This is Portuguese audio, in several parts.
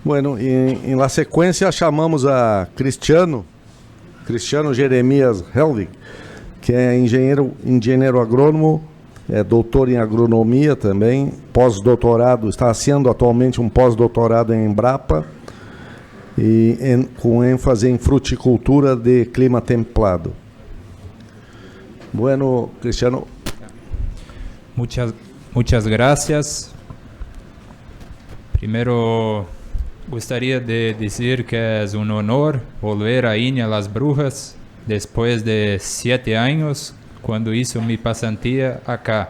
Bueno, em la sequência chamamos a Cristiano Jeremias Helwig, que é engenheiro agrônomo, é doutor em agronomia também, pós-doutorado, está sendo atualmente um pós-doutorado em Embrapa, com ênfase em fruticultura de clima templado. Bueno, Cristiano. Muchas gracias. Primero, gostaria de dizer que é um honor volver a Ilha Las Brujas depois de 7 anos, quando hice minha pasantía acá.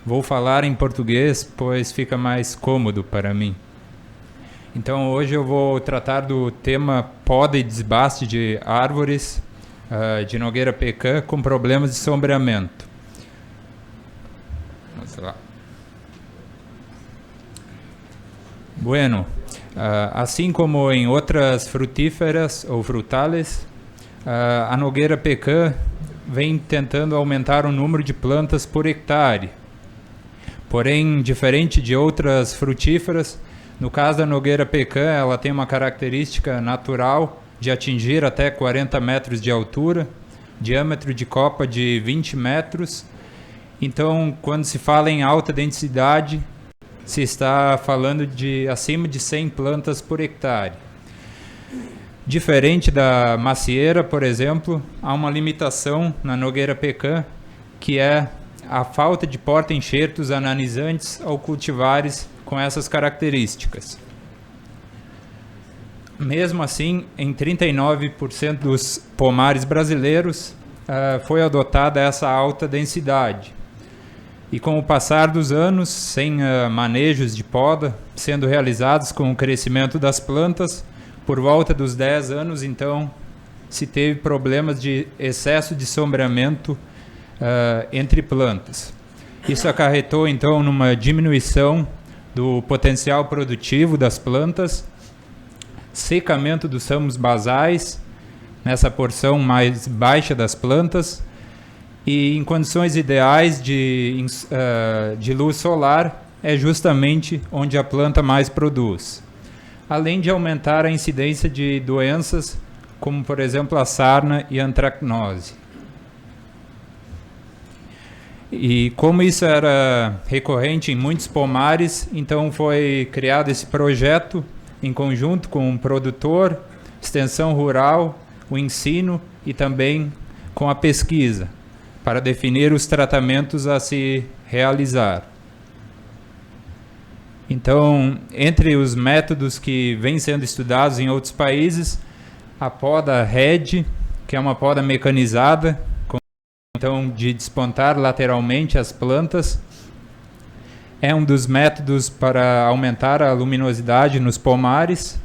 Vou falar em português, pois fica mais cômodo para mim. Então, hoje eu vou tratar do tema poda e desbaste de árvores de Nogueira Pecan com problemas de sombreamento. Vamos lá. Bueno, assim como em outras frutíferas ou frutales, a Nogueira Pecan vem tentando aumentar o número de plantas por hectare. Porém, diferente de outras frutíferas, no caso da Nogueira Pecan, ela tem uma característica natural de atingir até 40 metros de altura, diâmetro de copa de 20 metros. Então, quando se fala em alta densidade, se está falando de acima de 100 plantas por hectare. Diferente da macieira, por exemplo, há uma limitação na Nogueira Pecan, que é a falta de porta-enxertos ananizantes ou cultivares com essas características. Mesmo assim, em 39% dos pomares brasileiros foi adotada essa alta densidade. E com o passar dos anos, sem manejos de poda sendo realizados com o crescimento das plantas, por volta dos 10 anos, então, se teve problemas de excesso de sombreamento entre plantas. Isso acarretou, então, numa diminuição do potencial produtivo das plantas, secamento dos ramos basais, nessa porção mais baixa das plantas, e em condições ideais de luz solar, é justamente onde a planta mais produz. Além de aumentar a incidência de doenças, como por exemplo a sarna e a antracnose. E como isso era recorrente em muitos pomares, então foi criado esse projeto em conjunto com o produtor, extensão rural, o ensino e também com a pesquisa, para definir os tratamentos a se realizar. Então, entre os métodos que vêm sendo estudados em outros países, a poda RED, que é uma poda mecanizada, então de despontar lateralmente as plantas, é um dos métodos para aumentar a luminosidade nos pomares.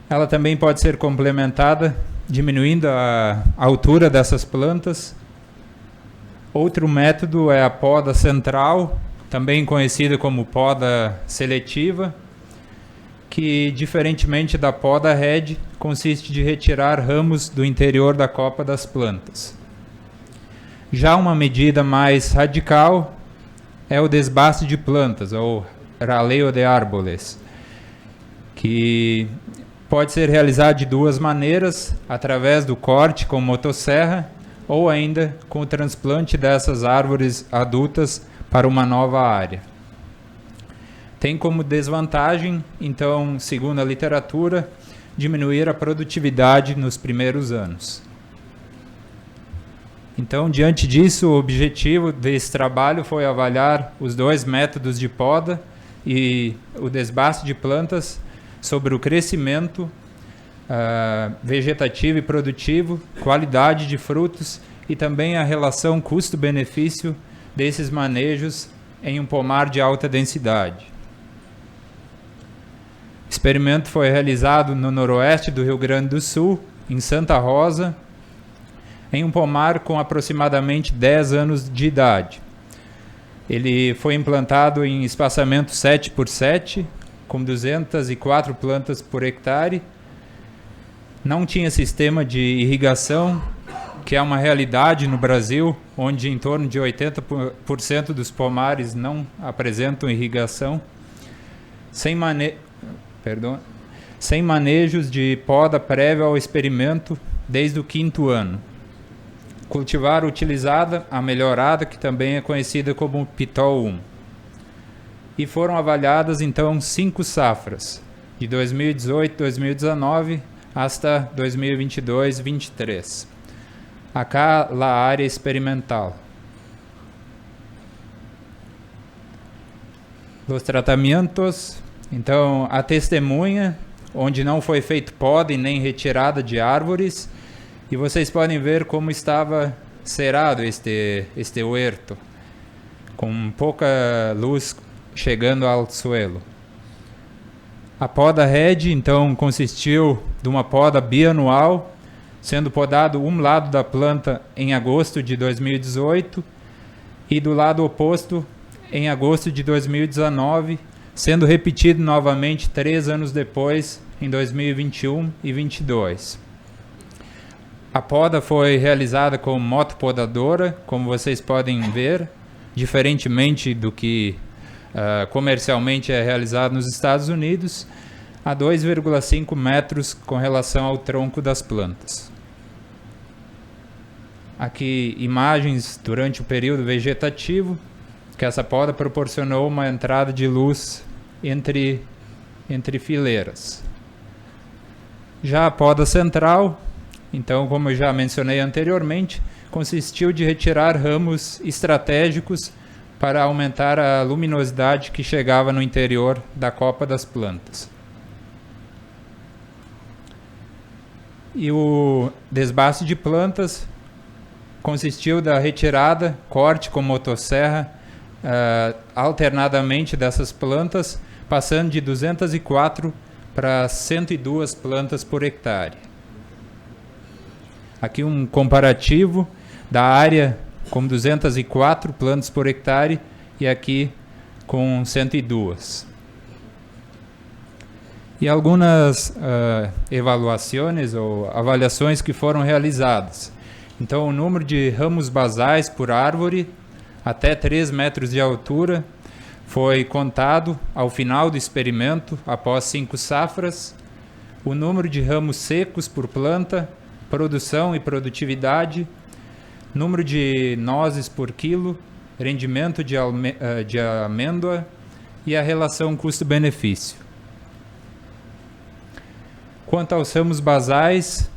Ela também pode ser complementada diminuindo a altura dessas plantas. Outro método é a poda central, também conhecida como poda seletiva, que, diferentemente da poda RED, consiste de retirar ramos do interior da copa das plantas. Já uma medida mais radical é o desbaste de plantas, ou raleo de árboles, que pode ser realizado de duas maneiras, através do corte com motosserra, ou ainda com o transplante dessas árvores adultas para uma nova área. Tem como desvantagem, então, segundo a literatura, diminuir a produtividade nos primeiros anos. Então, diante disso, o objetivo desse trabalho foi avaliar os dois métodos de poda e o desbaste de plantas sobre o crescimento vegetativo e produtivo, qualidade de frutos e também a relação custo-benefício desses manejos em um pomar de alta densidade. O experimento foi realizado no noroeste do Rio Grande do Sul, em Santa Rosa, em um pomar com aproximadamente 10 anos de idade. Ele foi implantado em espaçamento 7x7, com 204 plantas por hectare. Não tinha sistema de irrigação, que é uma realidade no Brasil, onde em torno de 80% dos pomares não apresentam irrigação. sem manejos de poda prévio ao experimento desde o 5º ano. Cultivar utilizada a melhorada, que também é conhecida como Pitol 1. E foram avaliadas então 5 safras, de 2018-2019 hasta 2022-23. Acá a área experimental. Os tratamentos, então a testemunha, onde não foi feito poda e nem retirada de árvores, e vocês podem ver como estava cerrado este huerto, com pouca luz chegando ao suelo. A poda RED, então, consistiu de uma poda bianual, sendo podado um lado da planta em agosto de 2018 e do lado oposto em agosto de 2019, sendo repetido novamente 3 anos depois, em 2021 e 2022. A poda foi realizada com motopodadora, como vocês podem ver, diferentemente do que comercialmente é realizado nos Estados Unidos, a 2,5 metros com relação ao tronco das plantas. Aqui imagens durante o período vegetativo, que essa poda proporcionou uma entrada de luz entre fileiras. Já a poda central, então, como eu já mencionei anteriormente, consistiu de retirar ramos estratégicos para aumentar a luminosidade que chegava no interior da copa das plantas. E o desbaste de plantas consistiu da retirada, corte com motosserra, alternadamente dessas plantas, passando de 204 para 102 plantas por hectare. Aqui um comparativo da área com 204 plantas por hectare e aqui com 102. E algumas avaliações que foram realizadas. Então, o número de ramos basais por árvore até 3 metros de altura foi contado ao final do experimento, após 5 safras. O número de ramos secos por planta, produção e produtividade, número de nozes por quilo, rendimento de amêndoa e a relação custo-benefício. Quanto aos ramos basais,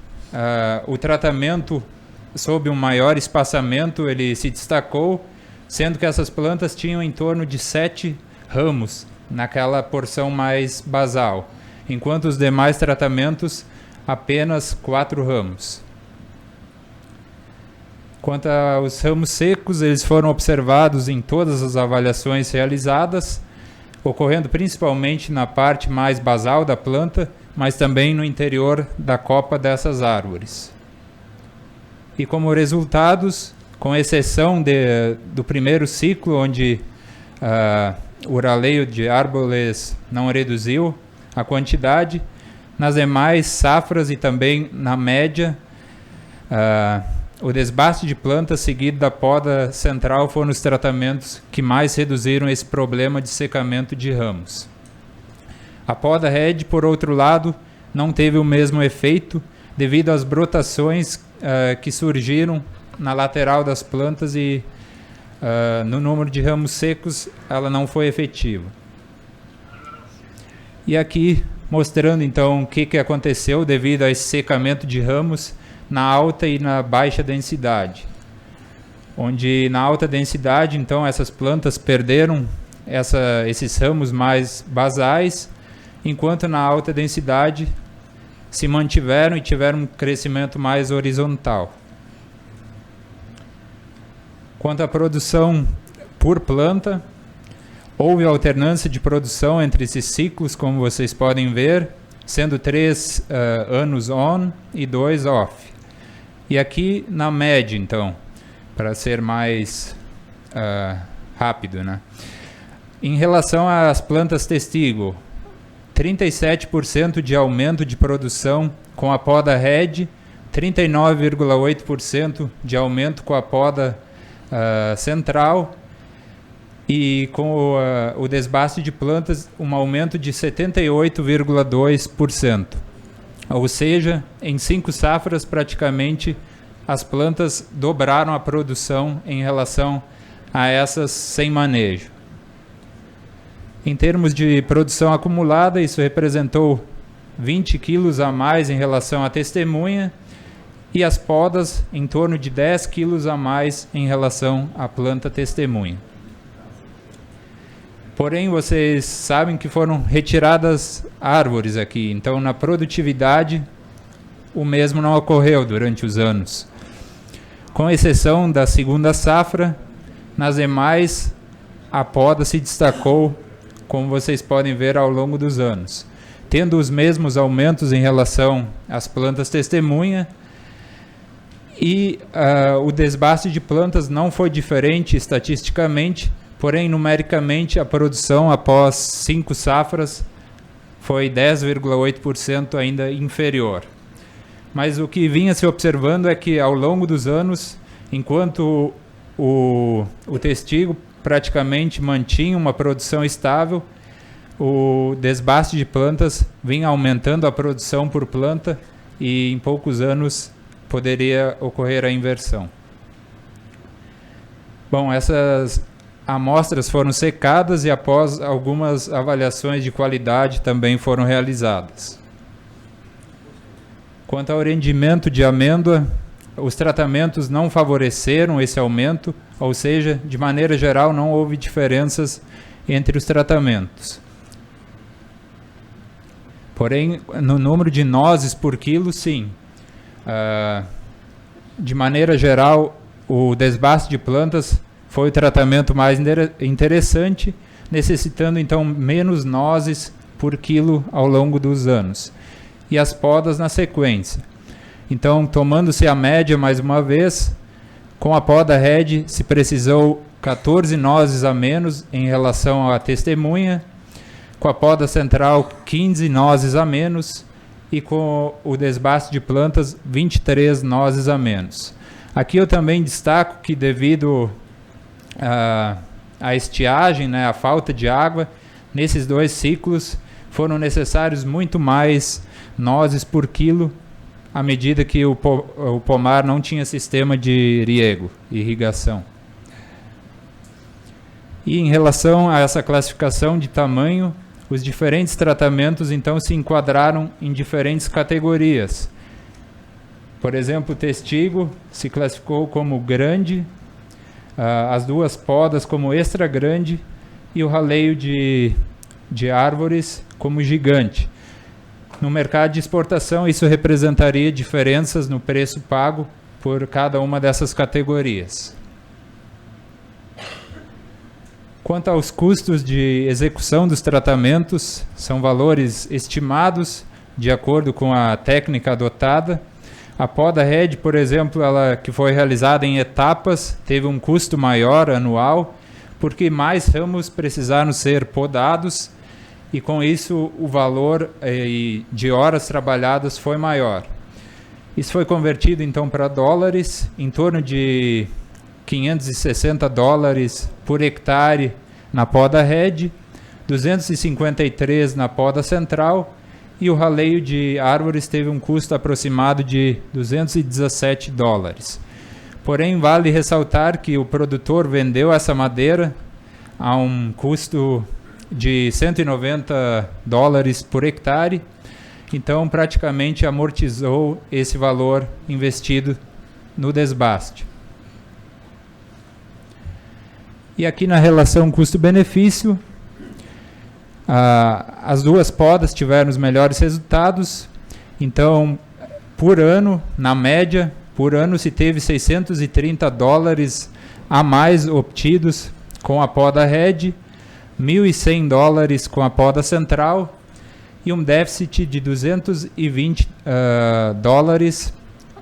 o tratamento sob um maior espaçamento ele se destacou, sendo que essas plantas tinham em torno de 7 ramos naquela porção mais basal, enquanto os demais tratamentos apenas 4 ramos. Quanto aos ramos secos, eles foram observados em todas as avaliações realizadas, ocorrendo principalmente na parte mais basal da planta, mas também no interior da copa dessas árvores. E como resultados, com exceção do primeiro ciclo, onde o raleio de árvores não reduziu a quantidade, nas demais safras e também na média, o desbaste de plantas seguido da poda central foram os tratamentos que mais reduziram esse problema de secamento de ramos. A poda RED, por outro lado, não teve o mesmo efeito devido às brotações que surgiram na lateral das plantas e no número de ramos secos ela não foi efetiva. E aqui mostrando então o que aconteceu devido a esse secamento de ramos na alta e na baixa densidade. Onde na alta densidade, então, essas plantas perderam esses ramos mais basais, enquanto na alta densidade se mantiveram e tiveram um crescimento mais horizontal. Quanto à produção por planta, houve alternância de produção entre esses ciclos, como vocês podem ver, sendo 3 anos on e 2 off. E aqui na média, então, para ser mais rápido, né? Em relação às plantas testígio, 37% de aumento de produção com a poda RED, 39,8% de aumento com a poda central e com o desbaste de plantas um aumento de 78,2%. Ou seja, em 5 safras praticamente as plantas dobraram a produção em relação a essas sem manejo. Em termos de produção acumulada, isso representou 20 quilos a mais em relação à testemunha, e as podas em torno de 10 quilos a mais em relação à planta testemunha. Porém, vocês sabem que foram retiradas árvores aqui, então na produtividade o mesmo não ocorreu durante os anos. Com exceção da segunda safra, nas demais a poda se destacou, como vocês podem ver ao longo dos anos, tendo os mesmos aumentos em relação às plantas testemunha, e o desbaste de plantas não foi diferente estatisticamente, porém numericamente a produção após 5 safras foi 10,8% ainda inferior. Mas o que vinha se observando é que ao longo dos anos, enquanto o testigo praticamente mantinha uma produção estável, o desbaste de plantas vinha aumentando a produção por planta, e em poucos anos poderia ocorrer a inversão. Bom, essas amostras foram secadas e após algumas avaliações de qualidade também foram realizadas. Quanto ao rendimento de amêndoa, os tratamentos não favoreceram esse aumento, ou seja, de maneira geral não houve diferenças entre os tratamentos. Porém, no número de nozes por quilo, sim. De maneira geral, o desbaste de plantas foi o tratamento mais interessante, necessitando então menos nozes por quilo ao longo dos anos, e as podas na sequência. Então, tomando-se a média mais uma vez, com a poda head se precisou 14 nozes a menos em relação à testemunha, com a poda central 15 nozes a menos, e com o desbaste de plantas 23 nozes a menos. Aqui eu também destaco que devido à estiagem, né, a falta de água, nesses 2 ciclos foram necessários muito mais nozes por quilo, à medida que o pomar não tinha sistema de riego, irrigação. E em relação a essa classificação de tamanho, os diferentes tratamentos então se enquadraram em diferentes categorias. Por exemplo, o testigo se classificou como grande, as 2 podas como extra grande e o raleio de árvores como gigante. No mercado de exportação, isso representaria diferenças no preço pago por cada uma dessas categorias. Quanto aos custos de execução dos tratamentos, são valores estimados de acordo com a técnica adotada. A poda head, por exemplo, ela que foi realizada em etapas, teve um custo maior anual, porque mais ramos precisaram ser podados, e com isso o valor de horas trabalhadas foi maior. Isso foi convertido então para dólares, em torno de $560 por hectare na poda head, 253 na poda central, e o raleio de árvores teve um custo aproximado de $217. Porém, vale ressaltar que o produtor vendeu essa madeira a um custo de $190 por hectare, então praticamente amortizou esse valor investido no desbaste. E aqui na relação custo-benefício, as 2 podas tiveram os melhores resultados. Então, por ano, na média, por ano se teve $630 a mais obtidos com a poda head, $1.100 com a poda central e um déficit de $220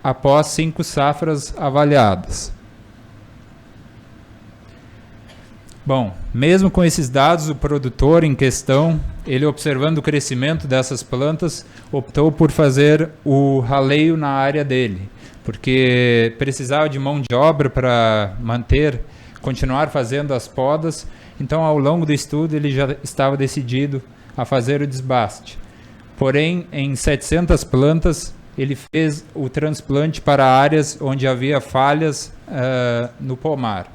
após 5 safras avaliadas. Bom, mesmo com esses dados, o produtor em questão, ele observando o crescimento dessas plantas, optou por fazer o raleio na área dele, porque precisava de mão de obra para continuar fazendo as podas, Então, ao longo do estudo, ele já estava decidido a fazer o desbaste. Porém, em 700 plantas, ele fez o transplante para áreas onde havia falhas no pomar,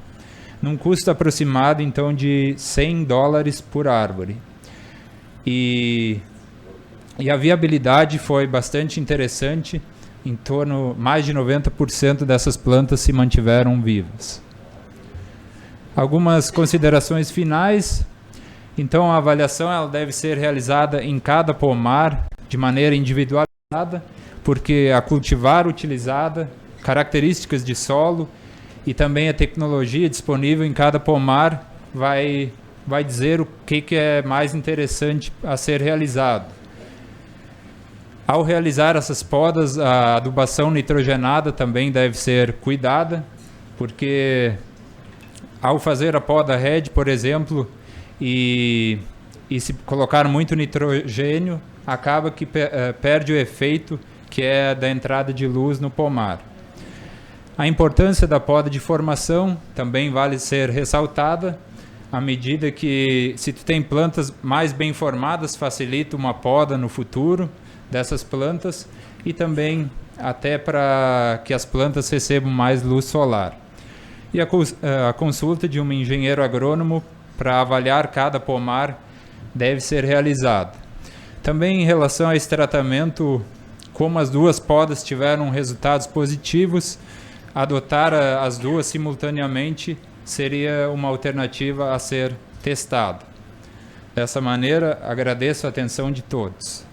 num custo aproximado, então, de $100 por árvore. E a viabilidade foi bastante interessante, em torno mais de 90% dessas plantas se mantiveram vivas. Algumas considerações finais. Então, a avaliação ela deve ser realizada em cada pomar de maneira individualizada, porque a cultivar utilizada, características de solo e também a tecnologia disponível em cada pomar vai dizer o que é mais interessante a ser realizado. Ao realizar essas podas, a adubação nitrogenada também deve ser cuidada, porque ao fazer a poda RED, por exemplo, e se colocar muito nitrogênio, acaba que perde o efeito que é da entrada de luz no pomar. A importância da poda de formação também vale ser ressaltada, à medida que, se tu tem plantas mais bem formadas, facilita uma poda no futuro dessas plantas e também até para que as plantas recebam mais luz solar. E a consulta de um engenheiro agrônomo para avaliar cada pomar deve ser realizada. Também em relação a esse tratamento, como as duas podas tiveram resultados positivos, adotar as duas simultaneamente seria uma alternativa a ser testada. Dessa maneira, agradeço a atenção de todos.